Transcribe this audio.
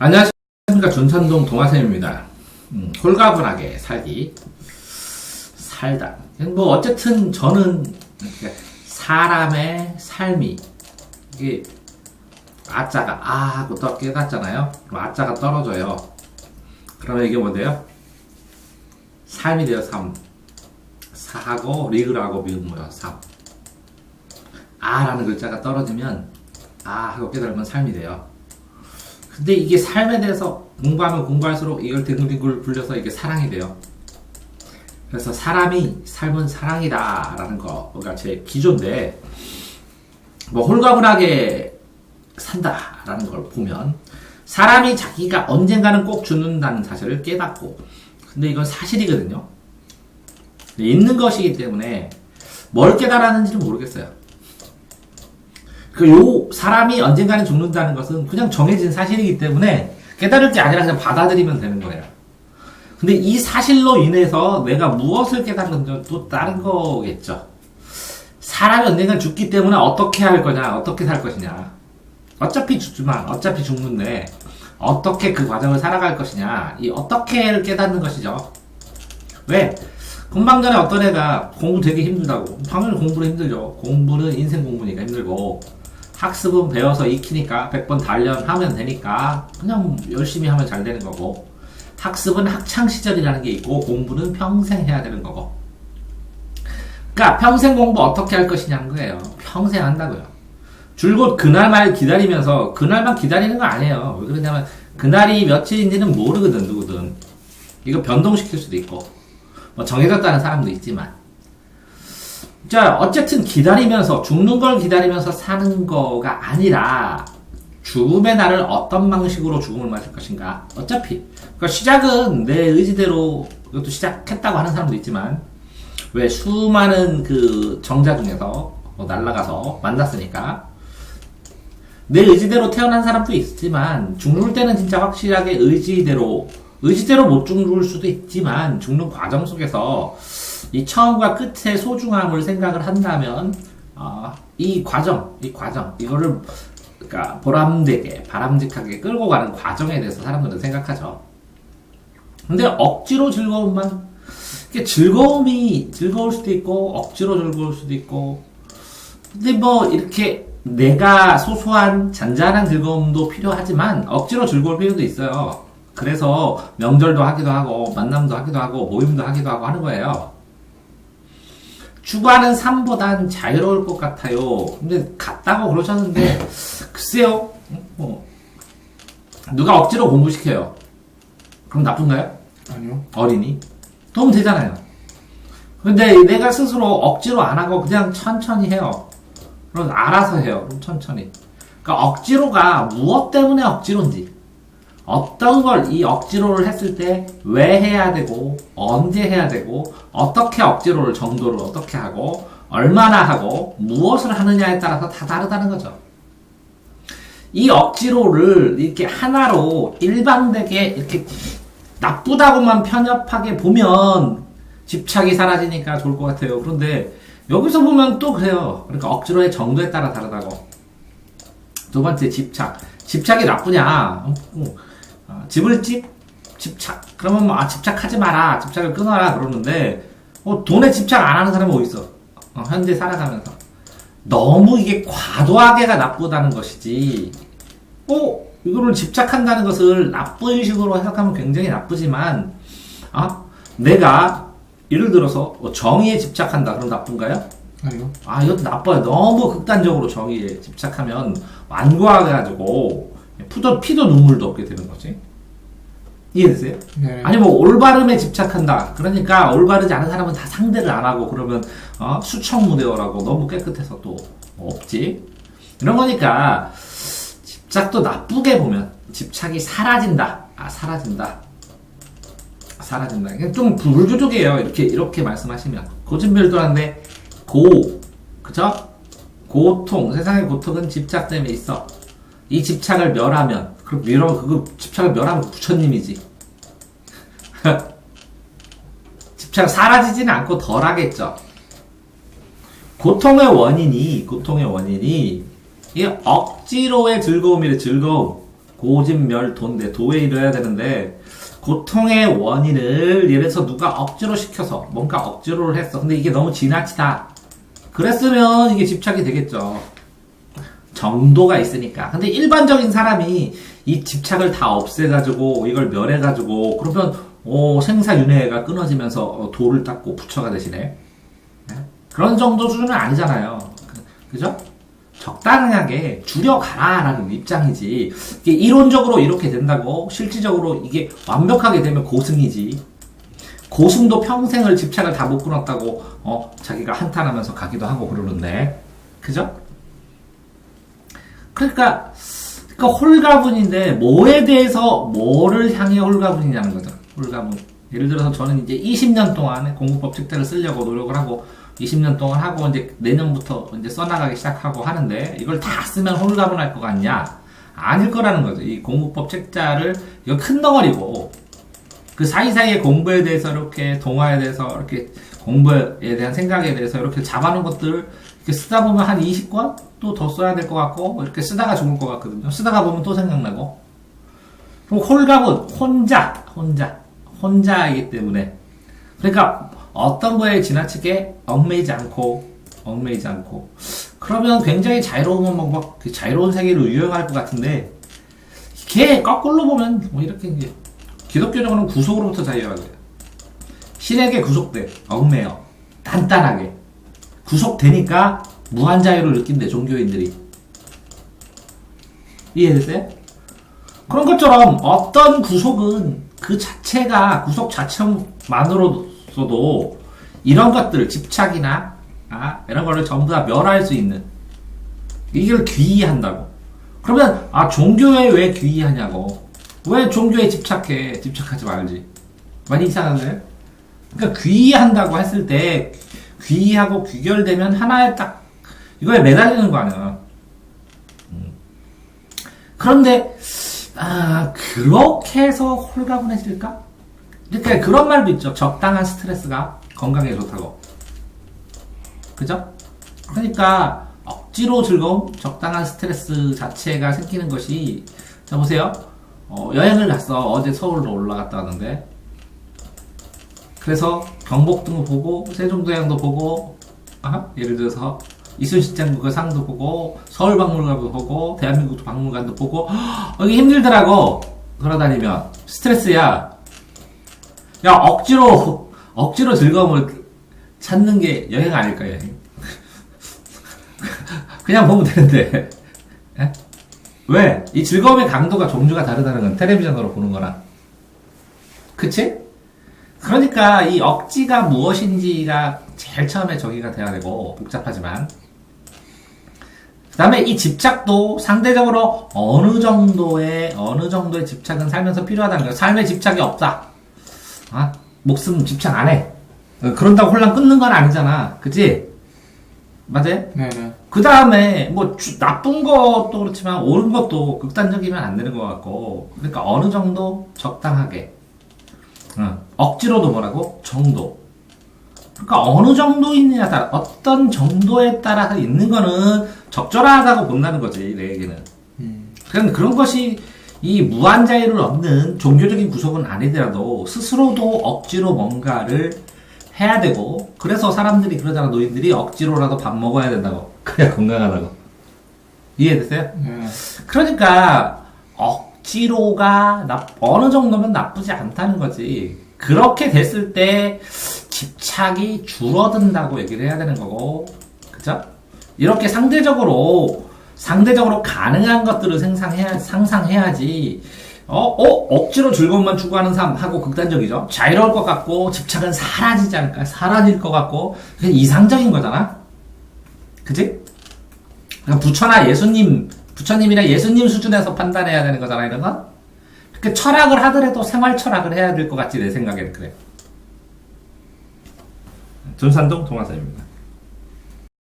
안녕하십니까. 준천동 동화쌤입니다. 홀가분하게 살다. 뭐 어쨌든 저는 사람의 삶이 이게 아자가 아 하고 또 깨닫잖아요. 그럼 아자가 떨어져요. 그러면 이게 뭔데요? 삶이 돼요. 삶. 사하고 리그라고 미음 뭐야? 삶. 아라는 글자가 떨어지면 아 하고 깨달으면 삶이 돼요. 근데 이게 삶에 대해서 공부하면 공부할수록 이걸 뒹굴뒹굴 굴려서 이게 사랑이 돼요. 그래서 삶은 사랑이다 라는 거가 제 기조인데, 뭐 홀가분하게 산다 라는 걸 보면 사람이 자기가 언젠가는 꼭 죽는다는 사실을 깨닫고, 근데 이건 사실이거든요. 있는 것이기 때문에 뭘 깨달았는지는 모르겠어요. 사람이 언젠가는 죽는다는 것은 그냥 정해진 사실이기 때문에 깨달을 게 아니라 그냥 받아들이면 되는 거예요. 근데 이 사실로 인해서 내가 무엇을 깨달은 또 다른 거겠죠. 사람이 언젠가 죽기 때문에 어떻게 할 거냐, 어떻게 살 것이냐. 어차피 죽지만, 어차피 죽는데, 어떻게 그 과정을 살아갈 것이냐. 이 어떻게를 깨닫는 것이죠. 왜? 금방 전에 어떤 애가 공부 되게 힘들다고. 당연히 공부는 힘들죠. 공부는 인생 공부니까 힘들고, 학습은 배워서 익히니까 100번 단련하면 되니까 그냥 열심히 하면 잘 되는 거고, 학습은 학창시절이라는 게 있고 공부는 평생 해야 되는 거고. 그러니까 평생 공부 어떻게 할 것이냐는 거예요. 평생 한다고요. 줄곧 그날만 기다리면서 그날만 기다리는 거 아니에요. 왜 그러냐면 그날이 며칠인지는 모르거든. 누구든 이거 변동시킬 수도 있고 뭐 정해졌다는 사람도 있지만, 자 어쨌든 기다리면서 죽는 걸 기다리면서 사는 거가 아니라 죽음의 날을 어떤 방식으로 죽음을 맞을 것인가. 어차피 그러니까 시작은 내 의지대로, 이것도 시작했다고 하는 사람도 있지만, 왜 수많은 그 정자 중에서 날아가서 만났으니까 내 의지대로 태어난 사람도 있지만, 죽을 때는 진짜 확실하게 의지대로 못 죽을 수도 있지만, 죽는 과정 속에서 이 처음과 끝의 소중함을 생각을 한다면, 이 과정, 이거를 그러니까 보람되게, 바람직하게 끌고 가는 과정에 대해서 사람들은 생각하죠. 근데 억지로 즐거움만, 이게 즐거울 수도 있고, 억지로 즐거울 수도 있고, 근데 뭐, 이렇게 내가 소소한 잔잔한 즐거움도 필요하지만, 억지로 즐거울 필요도 있어요. 그래서 명절도 하기도 하고, 만남도 하기도 하고, 모임도 하기도 하고 하는 거예요. 추구하는 삶보단 자유로울 것 같아요. 근데 같다고 그러셨는데, 글쎄요, 누가 억지로 공부시켜요. 그럼 나쁜가요? 아니요. 어린이? 도움 되잖아요. 근데 내가 스스로 억지로 안 하고 그냥 천천히 해요. 그럼 알아서 해요. 그럼 천천히. 그러니까 억지로가 무엇 때문에 억지로인지, 어떤 걸 이 억지로를 했을 때 왜 해야 되고, 언제 해야 되고, 어떻게 억지로를 정도를 어떻게 하고, 얼마나 하고, 무엇을 하느냐에 따라서 다 다르다는 거죠. 이 억지로를 이렇게 하나로 일방되게 이렇게 나쁘다고만 편협하게 보면 집착이 사라지니까 좋을 것 같아요. 그런데 여기서 보면 또 그래요. 그러니까 억지로의 정도에 따라 다르다고. 두 번째, 집착이 나쁘냐? 집을 집착. 그러면 뭐 집착하지 마라, 집착을 끊어라 그러는데, 돈에 집착 안 하는 사람이 어디 있어? 현재 살아가면서 너무 이게 과도하게가 나쁘다는 것이지. 이거를 집착한다는 것을 나쁜 식으로 해석하면 굉장히 나쁘지만, 내가 예를 들어서 정의에 집착한다 그럼 나쁜가요? 아니요. 이것도 나빠요. 너무 극단적으로 정의에 집착하면 완고해가지고 피도 눈물도 없게 되는 거지. 이해되세요? 네. 아니 뭐 올바름에 집착한다. 그러니까 올바르지 않은 사람은 다 상대를 안 하고, 그러면 수청무대어라고 너무 깨끗해서 또 없지. 이런 거니까 집착도 나쁘게 보면 집착이 사라진다. 사라진다. 이게 좀 불교적이에요. 이렇게 말씀하시면 고진별도한데 그죠? 고통, 세상의 고통은 집착 때문에 있어. 이 집착을 멸하면, 그 집착을 멸하면 부처님이지. 집착 사라지지는 않고 덜 하겠죠. 고통의 원인이, 이게 억지로의 즐거움이래, 즐거움. 고진멸 도인데 도에 이뤄야 되는데 고통의 원인을 예를 들어서 누가 억지로 시켜서 뭔가 억지로를 했어. 근데 이게 너무 지나치다. 그랬으면 이게 집착이 되겠죠. 정도가 있으니까. 근데 일반적인 사람이 이 집착을 다 없애가지고 이걸 멸해가지고 그러면 생사윤회가 끊어지면서 도를 닦고 부처가 되시네. 그런 정도 수준은 아니잖아요. 그죠? 적당하게 줄여가라라는 입장이지. 이게 이론적으로 이렇게 된다고 실질적으로 이게 완벽하게 되면 고승이지. 고승도 평생을 집착을 다 못 끊었다고 자기가 한탄하면서 가기도 하고 그러는데, 그죠? 그러니까 홀가분인데 뭐에 대해서 뭐를 향해 홀가분이냐는 거죠. 홀가분. 예를 들어서 저는 이제 20년 동안 공부법 책자를 쓰려고 노력을 하고 20년 동안 하고 이제 내년부터 이제 써나가기 시작하고 하는데 이걸 다 쓰면 홀가분할 것 같냐? 아닐 거라는 거죠. 이 공부법 책자를 이거 큰 덩어리고 그 사이사이에 공부에 대해서 이렇게 동화에 대해서 이렇게 공부에 대한 생각에 대해서 이렇게 잡아놓은 것들 이렇게 쓰다 보면 한 20권 또 더 써야 될 것 같고 이렇게 쓰다가 죽을 것 같거든요. 쓰다가 보면 또 생각나고. 그럼 홀가분 혼자이기 때문에 그러니까 어떤 거에 지나치게 얽매이지 않고 그러면 굉장히 자유로운 막 자유로운 세계로 유영할 것 같은데 이게 거꾸로 보면 뭐 이렇게 이제 기독교적으로는 구속으로부터 자유하게 돼요. 신에게 구속돼 얽매여 단단하게 구속되니까 무한 자유를 느낀대 종교인들이. 이해됐어요? 그런 것처럼 어떤 구속은 그 자체가 구속 자체만으로서도 이런 것들 집착이나 이런 거를 전부 다 멸할 수 있는 이걸 귀의한다고. 그러면 종교에 왜 귀의하냐고. 왜 종교에 집착하지 말지. 많이 이상한가요? 그러니까 귀의한다고 했을 때 귀의하고 귀결되면 하나의 딱 이거에 매달리는 거 아니야. 그런데 그렇게 해서 홀가분해질까? 그러니까 그런 말도 있죠. 적당한 스트레스가 건강에 좋다고. 그죠? 그러니까 억지로 즐거움, 적당한 스트레스 자체가 생기는 것이 자 보세요. 여행을 갔어. 어제 서울로 올라갔다 왔는데 그래서 경복궁도 보고 세종도장도 보고 예를 들어서 이순신 장군의 상도 보고 서울박물관도 보고 대한민국 박물관도 보고 여기 힘들더라고. 돌아다니면 스트레스야. 야 억지로 즐거움을 찾는 게 여행 아닐까 여행. 그냥 보면 되는데 에? 왜? 이 즐거움의 강도가 종류가 다르다는 건 텔레비전으로 보는 거랑 그치? 그러니까 이 억지가 무엇인지가 제일 처음에 정의가 돼야 되고 복잡하지만 그 다음에 이 집착도 상대적으로 어느 정도의 집착은 살면서 필요하다는 거예요. 삶에 집착이 없다. 목숨 집착 안 해. 그런다고 홀랑 끊는 건 아니잖아. 그치? 맞아요? 네네. 그 다음에 뭐 나쁜 것도 그렇지만 옳은 것도 극단적이면 안 되는 것 같고 그러니까 어느 정도 적당하게 억지로도 뭐라고? 정도. 그러니까 어느 정도 있느냐에 따라 어떤 정도에 따라서 있는 거는 적절하다고 본다는 거지 내에게는. 그런 것이 이 무한 자유를 얻는 종교적인 구속은 아니더라도 스스로도 억지로 뭔가를 해야 되고 그래서 사람들이 그러잖아. 노인들이 억지로라도 밥 먹어야 된다고. 그래야 건강하다고. 이해됐어요? 그러니까 억지로가 어느 정도면 나쁘지 않다는 거지. 그렇게 됐을 때 집착이 줄어든다고 얘기를 해야 되는 거고, 그죠? 이렇게 상대적으로 가능한 것들을 상상해야지. 억지로 즐거움만 추구하는 삶하고 극단적이죠. 자유로울 것 같고 집착은 사라지지 않을까? 사라질 것 같고 그게 이상적인 거잖아. 그치? 그러니까 부처님이나 예수님 수준에서 판단해야 되는 거잖아, 이런 건. 그렇게 철학을 하더라도 생활 철학을 해야 될 것 같지, 내 생각에는 그래. 전산동 동화사입니다.